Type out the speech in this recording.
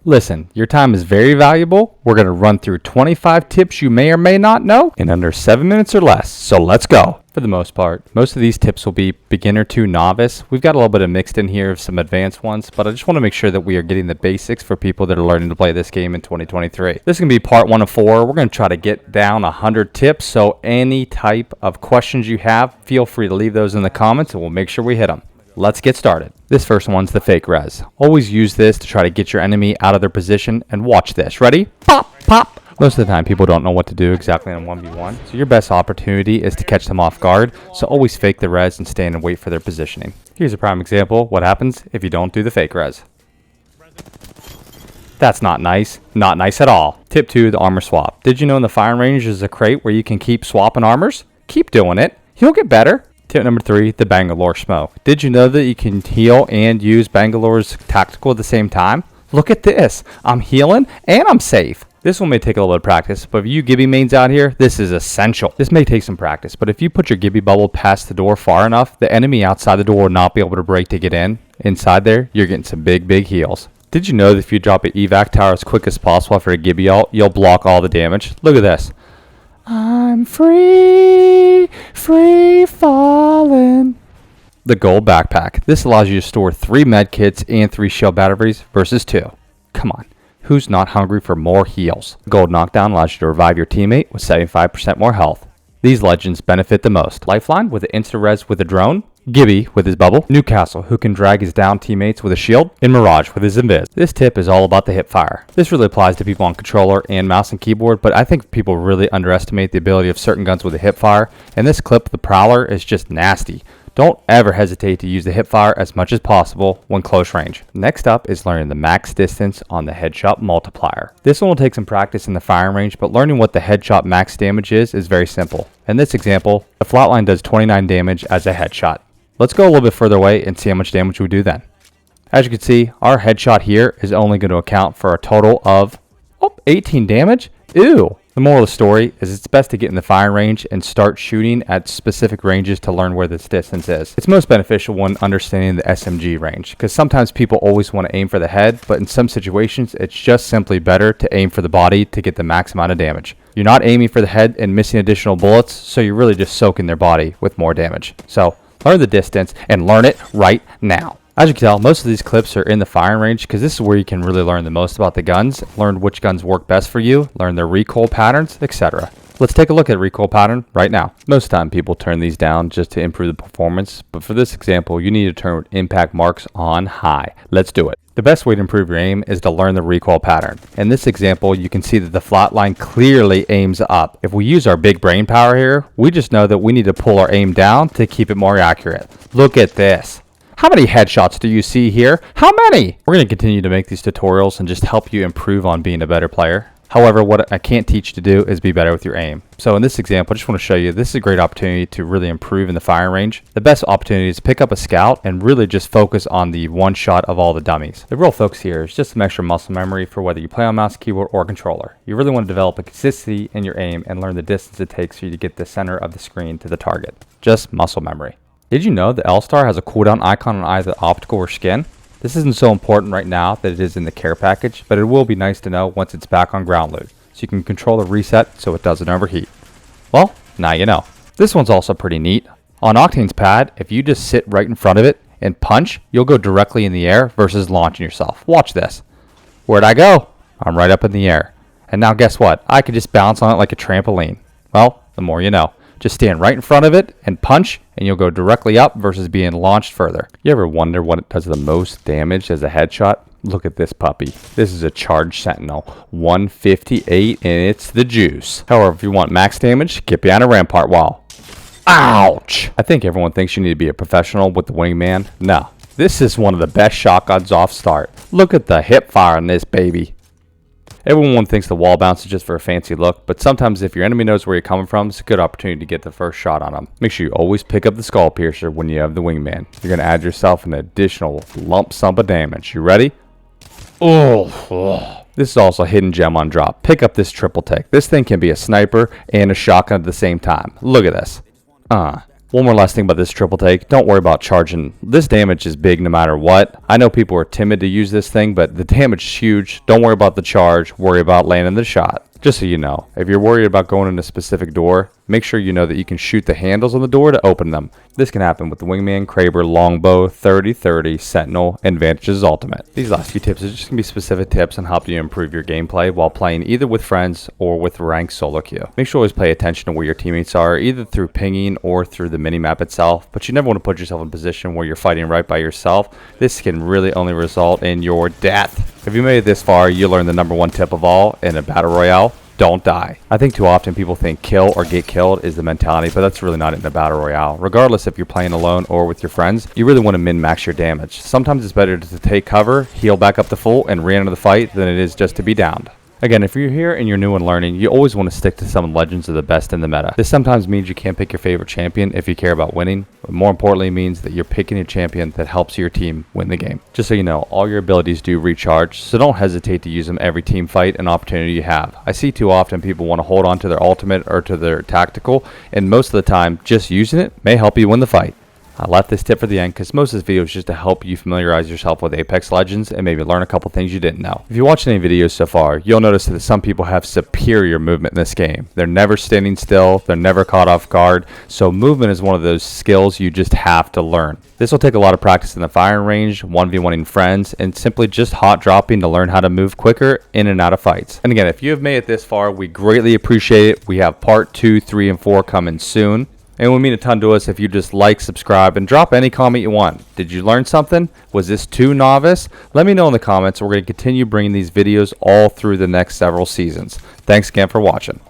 Listen, your time is very valuable. We're going to run through 25 tips you may or may not know in under 7 minutes or less. So let's go. For the most part, most of these tips will be beginner to novice. We've got a little bit of mixed in here of some advanced ones, but I just want to make sure that we are getting the basics for people that are learning to play this game in 2023. This is going to be part 1 of 4. We're going to try to get down 100 tips, so any type of questions you have, feel free to leave those in the comments and we'll make sure we hit them. Let's get started. This first one's the fake res. Always use this to try to get your enemy out of their position, and watch this. Ready? Pop, pop. Most of the time people don't know what to do exactly in 1v1, so your best opportunity is to catch them off guard, so always fake the res and stand and wait for their positioning. Here's a prime example. What happens if you don't do the fake res? That's not nice. Not nice at all. Tip 2, the armor swap. Did you know in the firing range there's a crate where you can keep swapping armors? Keep doing it. You'll get better. Tip number 3, the Bangalore smoke. Did you know that you can heal and use Bangalore's tactical at the same time? Look at this. I'm healing and I'm safe. This one may take a little bit of practice, but if you Gibby mains out here, this is essential. This may take some practice, but if you put your Gibby bubble past the door far enough, the enemy outside the door will not be able to break to get in. Inside there, you're getting some big heals. Did you know that if you drop an evac tower as quick as possible after a Gibby ult, you'll block all the damage? Look at this. I'm free falling. The gold backpack. This allows you to store 3 med kits and 3 shield batteries versus 2. Come on. Who's not hungry for more heals? Gold knockdown allows you to revive your teammate with 75% more health. These legends benefit the most. Lifeline with the insta-res with a drone. Gibby with his bubble. Newcastle, who can drag his down teammates with a shield. And Mirage with his invis. This tip is all about the hip fire. This really applies to people on controller and mouse and keyboard, but I think people really underestimate the ability of certain guns with a hip fire. And this clip, the Prowler, is just nasty. Don't ever hesitate to use the hip fire as much as possible when close range. Next up is learning the max distance on the headshot multiplier. This one will take some practice in the firing range, but learning what the headshot max damage is very simple. In this example, the flatline does 29 damage as a headshot. Let's go a little bit further away and see how much damage we do then. As you can see, our headshot here is only going to account for a total of 18 damage. Ew. The moral of the story is it's best to get in the firing range and start shooting at specific ranges to learn where this distance is. It's most beneficial when understanding the SMG range, because sometimes people always want to aim for the head, but in some situations it's just simply better to aim for the body to get the max amount of damage. You're not aiming for the head and missing additional bullets, so you're really just soaking their body with more damage. So learn the distance and learn it right now. As you can tell, most of these clips are in the firing range because this is where you can really learn the most about the guns, learn which guns work best for you, learn their recoil patterns, etc. Let's take a look at recoil pattern right now. Most of the time people turn these down just to improve the performance, but for this example, you need to turn impact marks on high. Let's do it. The best way to improve your aim is to learn the recoil pattern. In this example, you can see that the flatline clearly aims up. If we use our big brain power here, we just know that we need to pull our aim down to keep it more accurate. Look at this. How many headshots do you see here? How many? We're going to continue to make these tutorials and just help you improve on being a better player. However, what I can't teach you to do is be better with your aim. So in this example, I just want to show you, this is a great opportunity to really improve in the firing range. The best opportunity is to pick up a scout and really just focus on the one shot of all the dummies. The real focus here is just some extra muscle memory for whether you play on mouse, keyboard, or controller. You really want to develop a consistency in your aim and learn the distance it takes for you to get the center of the screen to the target. Just muscle memory. Did you know the L-Star has a cooldown icon on either optical or skin? This isn't so important right now that it is in the care package, but it will be nice to know once it's back on ground loot, so you can control the reset so it doesn't overheat. Well, now you know. This one's also pretty neat. On Octane's pad, if you just sit right in front of it and punch, you'll go directly in the air versus launching yourself. Watch this. Where'd I go? I'm right up in the air. And now guess what? I could just bounce on it like a trampoline. Well, the more you know. Just stand right in front of it and punch, and you'll go directly up versus being launched further. You ever wonder what does the most damage as a headshot? Look at this puppy. This is a charged sentinel. 158, and it's the juice. However, if you want max damage, get behind a rampart wall. Ouch! I think everyone thinks you need to be a professional with the wingman. No. This is one of the best shotguns off start. Look at the hip fire on this baby. Everyone thinks the wall bounce is just for a fancy look, but sometimes if your enemy knows where you're coming from, it's a good opportunity to get the first shot on them. Make sure you always pick up the skull piercer when you have the wingman. You're going to add yourself an additional lump sum of damage. You ready? Oh. This is also a hidden gem on drop. Pick up this triple take. This thing can be a sniper and a shotgun at the same time. Look at this. One more last thing about this triple take, don't worry about charging. This damage is big no matter what. I know people are timid to use this thing, but the damage is huge. Don't worry about the charge, worry about landing the shot. Just so you know, if you're worried about going in a specific door, make sure you know that you can shoot the handles on the door to open them. This can happen with the Wingman, Kraber, Longbow, 30-30, Sentinel, and Vantage's Ultimate. These last few tips are just going to be specific tips on helping you improve your gameplay while playing either with friends or with ranked solo queue. Make sure you always pay attention to where your teammates are, either through pinging or through the minimap itself, but you never want to put yourself in a position where you're fighting right by yourself. This can really only result in your death. If you made it this far, you learned the #1 tip of all in a battle royale: don't die. I think too often people think kill or get killed is the mentality, but that's really not it in a battle royale. Regardless if you're playing alone or with your friends, you really want to min-max your damage. Sometimes it's better to take cover, heal back up to full, and re-enter the fight than it is just to be downed. Again, if you're here and you're new and learning, you always want to stick to some legends of the best in the meta. This sometimes means you can't pick your favorite champion if you care about winning, but more importantly means that you're picking a champion that helps your team win the game. Just so you know, all your abilities do recharge, so don't hesitate to use them every team fight and opportunity you have. I see too often people want to hold on to their ultimate or to their tactical, and most of the time, just using it may help you win the fight. I left this tip for the end because most of this video is just to help you familiarize yourself with Apex Legends and maybe learn a couple things you didn't know. If you watched any videos so far, you'll notice that some people have superior movement in this game. They're never standing still, they're never caught off guard, so movement is one of those skills you just have to learn. This will take a lot of practice in the firing range, 1v1ing friends, and simply just hot dropping to learn how to move quicker in and out of fights. And again, if you have made it this far, we greatly appreciate it. We have part 2, 3, and 4 coming soon. And it would mean a ton to us if you just like, subscribe, and drop any comment you want. Did you learn something? Was this too novice? Let me know in the comments. We're going to continue bringing these videos all through the next several seasons. Thanks again for watching.